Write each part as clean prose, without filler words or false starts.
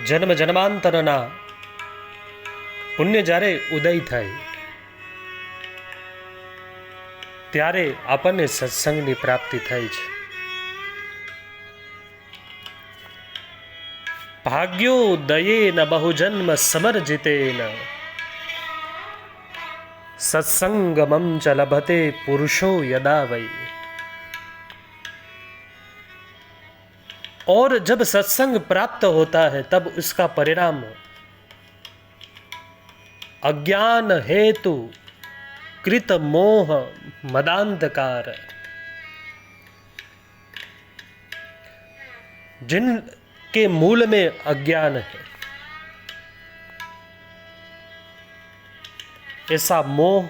જન્મ જન્માંતરના પુણ્ય જ્યારે ઉદય થાય ત્યારે આપણને સત્સંગની પ્રાપ્તિ થાય છે. ભાગ્યોદયેન બહુજન્મ સમર્જિતેન सत्संगमं च लभते पुरुषो यदा वै. और जब सत्संग प्राप्त होता है तब उसका परिणाम अज्ञान हेतु कृत मोह मदांधकार, जिनके मूल में अज्ञान है ऐसा मोह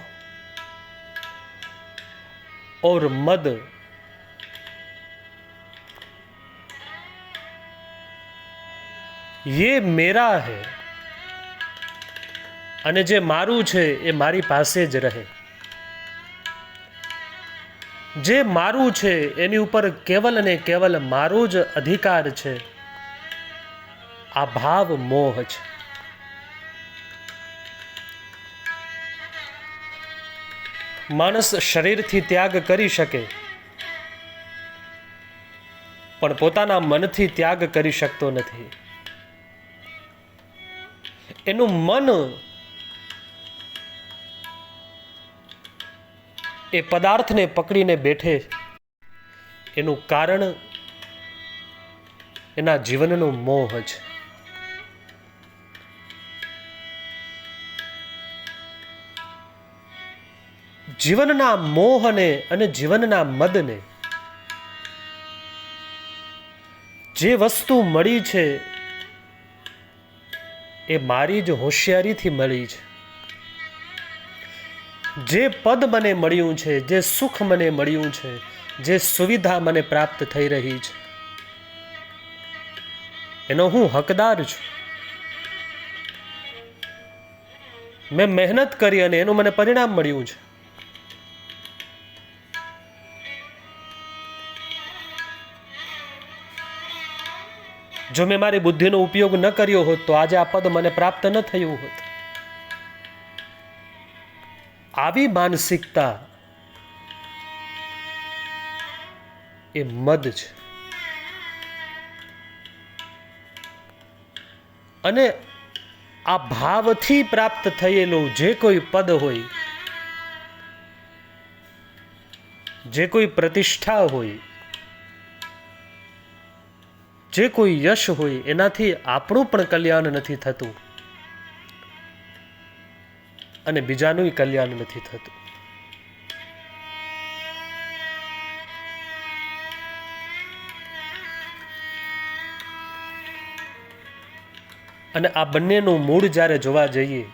और मद ये मेरा है અને જે મારું છે એ મારી પાસે જ રહે. જે મારું છે એની ઉપર કેવલ ને કેવલ મારો જ અધિકાર છે. આ ભાવ મોહ છે. માણસ શરીરથી ત્યાગ કરી શકે પણ પોતાના મનથી ત્યાગ કરી શકતો નથી. એનું મન એ પદાર્થને પકડીને બેઠે, એનું કારણ એના જીવનનો મોહ છે. જીવનના મોહને અને જીવનના મદને જે વસ્તુ મળી છે એ મારી જ હોશિયારીથી મળી છે. જે પદ મને મળ્યું છે, જે સુખ મને મળ્યું છે, જે સુવિધા મને પ્રાપ્ત થઈ રહી છે એનો હું હકદાર છું. મેં મહેનત કરી અને એનું મને પરિણામ મળ્યું છે. જો મેં મારી બુદ્ધિનો ઉપયોગ ન કર્યો હોત તો આજે આ પદ મને પ્રાપ્ત ન થયું હોત. આવી માનસિકતા એ મદ છે. અને આ ભાવથી પ્રાપ્ત થયેલું જે કોઈ પદ હોય, જે કોઈ પ્રતિષ્ઠા હોય, જે કોઈ યશ હોય એનાથી આપણું પણ કલ્યાણ નથી થતું અને બીજાનું કલ્યાણ નથી થતું. અને આ બંનેનું મૂળ જ્યારે જોવા જઈએ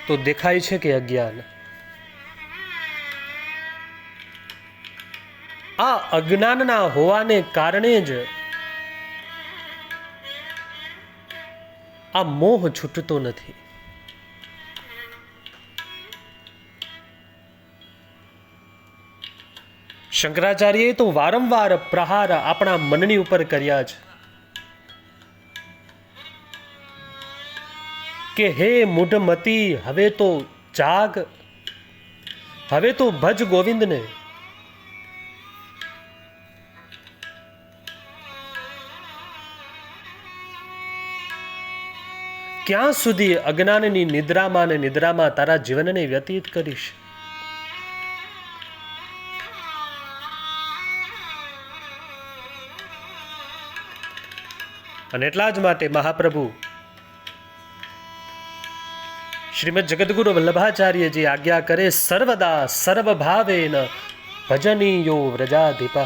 તો દેખાય છે કે અજ્ઞાન. આ અજ્ઞાનના હોવાને કારણે જ આ મોહ છૂટતો નથી. શંકરાચાર્યએ તો વારંવાર પ્રહાર આપણા મનની ઉપર કર્યા છે કે હે મૂઢમતી, હવે તો જાગ, હવે તો ભજ ગોવિંદને. ક્યાં સુધી અજ્ઞાનની નિદ્રામાં અને નિદ્રામાં તારા જીવનને વ્યતીત કરીશ? અને એટલા જ માટે મહાપ્રભુ શ્રીમદ જગદગુરુ વલ્લભાચાર્યજી આજ્ઞા કરે, સર્વદા સર્વભાવેન ભજનીયો વ્રજાધિપ.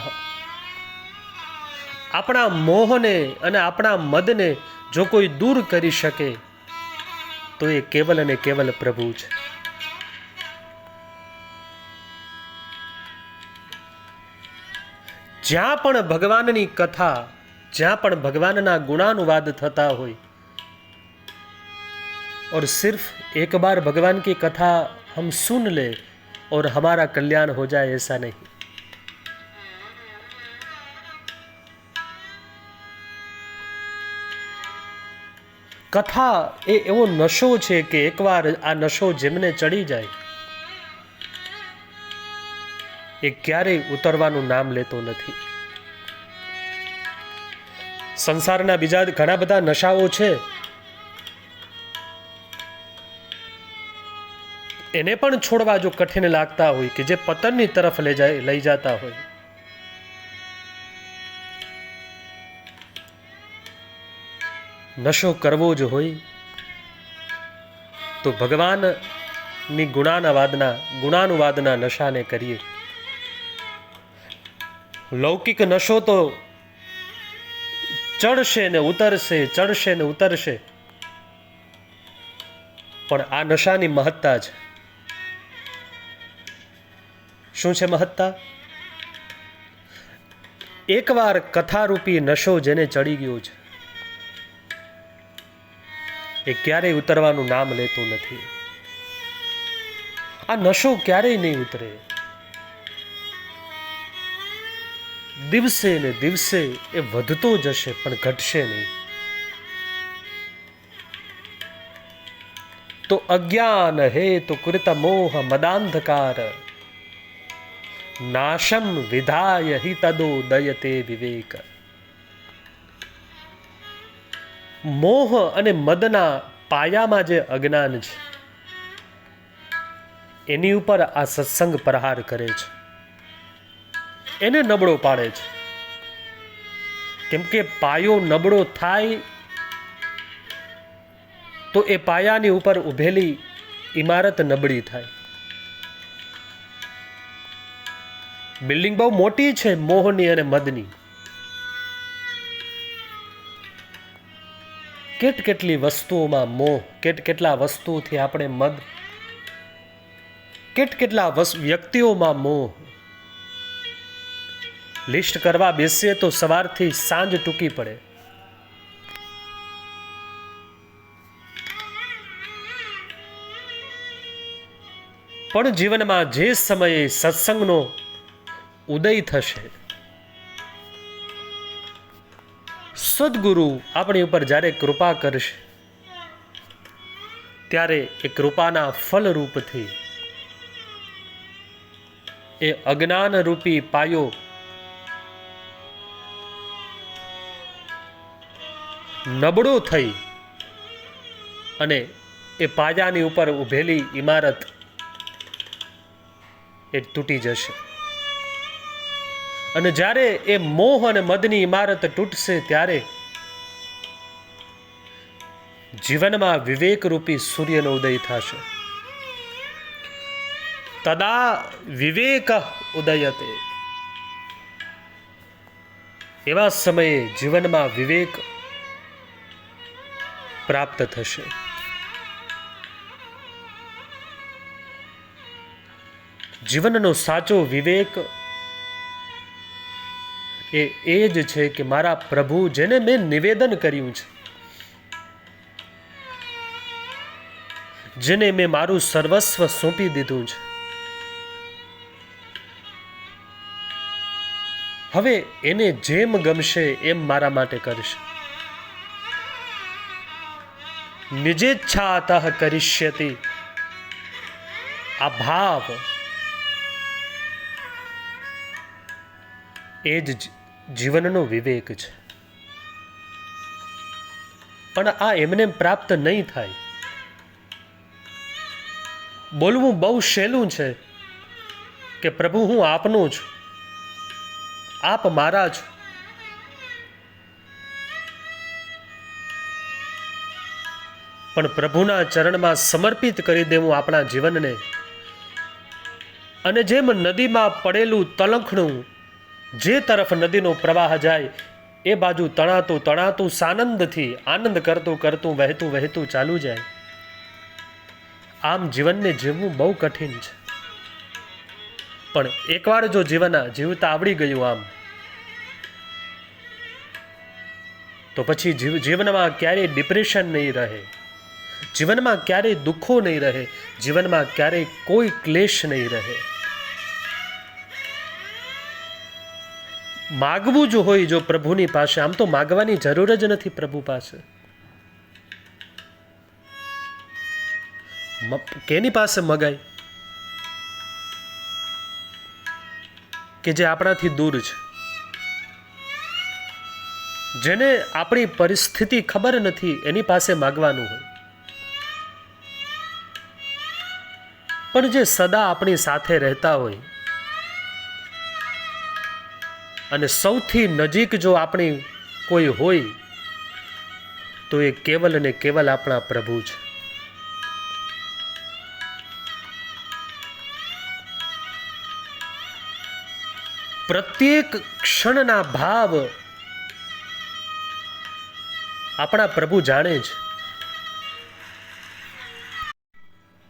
આપણા મોહને અને આપણા મદને જો કોઈ દૂર કરી શકે તો એ કેવલ અને કેવલ પ્રભુ છે. જ્યાં પણ ભગવાનની કથા, જ્યાં પણ ભગવાનના ગુણાનુવાદ થતા હોય और सिर्फ एक बार भगवान की कथा हम सुन ले और हमारा कल्याण हो जाए, ऐसा नहीं. કથા એ એવો નશો છે કે એકવાર આ નશો જેમને ચડી જાય એ ક્યારેય ઉતરવાનું નામ લેતો નથી. સંસારના બીજા ઘણા બધા નશાઓ છે, એને પણ છોડવા જો કઠિન લાગતા હોય, કે જે પતનની તરફ લઈ જતા હોય, નશો કરવો જ હોય તો ભગવાનની ગુણાનુવાદના નશાને કરીએ. લૌકિક નશો તો ચડશે ને ઉતરશે, ચડશે ને ઉતરશે, પણ આ નશાની મહત્તા છે. શું છે મહત્તા? એકવાર કથારૂપી નશો જેને ચડી ગયો છે એ ક્યારેય ઉતરવાનું નામ લેતું નથી. આ નશો ક્યારેય નહીં ઉતરે. દિવસે ને દિવસે એ વધતો જશે પણ ઘટશે નહીં. તો અજ્ઞાન હેતુ કૃત મોહ મદાંધકાર નાશમ વિધાય હિ તદોદયતે વિવેક. મોહ અને મદના પાયામાં જે અજ્ઞાન છે એની ઉપર આ સત્સંગ પ્રહાર કરે છે, એને નબળો પાડે છે. કેમ કે પાયો નબળો થાય તો એ પાયાની ઉપર ઉભેલી ઇમારત નબળી થાય. બિલ્ડિંગ બહુ મોટી છે મોહની અને મદની, કેટલી વસ્તુઓમાં મોહ, કેટલા વસ્તુઓથી આપણે મદ, કેટલા વ્યક્તિઓમાં મોહ. લિસ્ટ કરવા બેસીએ તો સવારથી સાંજ ટૂંકી પડે. પણ જીવનમાં જે સમયે સત્સંગનો ઉદય થશે, સદગુરુ આપણી ઉપર જ્યારે કૃપા કરશે, ત્યારે એ કૃપાના ફલરૂપથી એ અજ્ઞાનરૂપી પાયો નબળો થઈ અને એ પાયાની ઉપર ઉભેલી ઇમારત એ તૂટી જશે. અને જ્યારે એ મોહ અને મદની ઇમારત તૂટશે ત્યારે જીવનમાં વિવેકરૂપી સૂર્યનો ઉદય થશે. તદા વિવેક ઉદયતે. એવા સમયે જીવનમાં વિવેક પ્રાપ્ત થશે. જીવનનો સાચો વિવેક એ જ છે કે મારા પ્રભુ જેને મેં નિવેદન કર્યું છે, જેને મેં મારું સર્વસ્વ સોંપી દીધું છે, હવે એને જેમ ગમશે એમ મારા માટે કરશે. નિજેચ્છાતઃ કરિષ્યતિ. આ ભાવ એ જ જીવનનો વિવેક છે. પણ આ એમને પ્રાપ્ત નહીં થાય. બોલવું બહુ સહેલું છે કે પ્રભુ હું આપનું છું, આપ મારા છો. પણ પ્રભુના ચરણમાં સમર્પિત કરી દેવું આપણા જીવનને, અને જેમ નદીમાં પડેલું તલખણું જે તરફ નદીનો પ્રવાહ જાય એ બાજુ તણાતું તણાતું સાનંદથી આનંદ કરતું કરતું વહેતું વહેતું ચાલુ જાય. આમ જીવનને જીવવું બહુ કઠિન છે. પણ એકવાર જો જીવતા આવડી ગયું આમ, તો પછી જીવનમાં ક્યારેય ડિપ્રેશન નહીં રહે, જીવનમાં ક્યારેય દુઃખો નહીં રહે, જીવનમાં ક્યારેય કોઈ ક્લેશ નહીં રહે. માગવું જો હોય જો પ્રભુની પાસે, આમ તો માગવાની જરૂર જ નથી પ્રભુ પાસે. કેની પાસે મગાય કે જે આપણાથી દૂર છે, જેને આપણી પરિસ્થિતિ ખબર નથી એની પાસે માગવાનું હોય, પણ જે સદા આપણી સાથે રહેતા હોય અને સૌથી નજીક જો આપણી કોઈ હોય તો એ કેવલ અને કેવલ આપણા પ્રભુ છે. પ્રત્યેક ક્ષણના ભાવ આપણા પ્રભુ જાણે છે,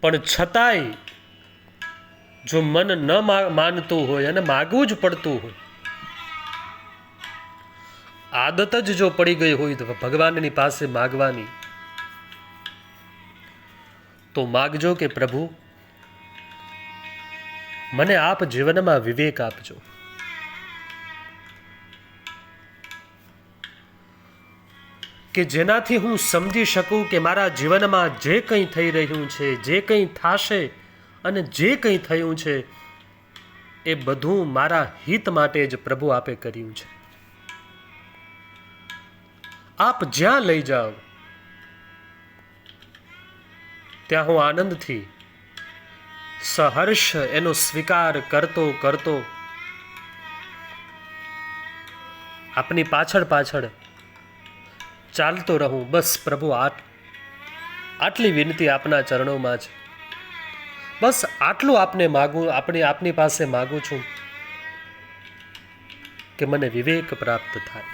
પણ છતાંય જો મન ન માનતું હોય અને માગવું જ પડતું હોય, આદત જ જો પડી ગઈ હોય તો ભગવાનની પાસે માગવાની, તો માગજો કે પ્રભુ મને આપ જીવનમાં વિવેક આપજો, કે જેનાથી હું સમજી શકું કે મારા જીવનમાં જે કંઈ થઈ રહ્યું છે, જે કંઈ થશે અને જે કંઈ થયું છે એ બધું મારા હિત માટે જ પ્રભુ આપે કર્યું છે. આપ જ્યાં લઈ જાઓ ત્યાં હું આનંદથી સહર્ષ એનો સ્વીકાર કરતો કરતો આપની પાછળ પાછળ ચાલતો રહું. બસ પ્રભુ આટલી વિનંતી આપના ચરણોમાં છે. બસ આટલું આપને માગું, આપની પાસે માગું છું કે મને વિવેક પ્રાપ્ત થાય.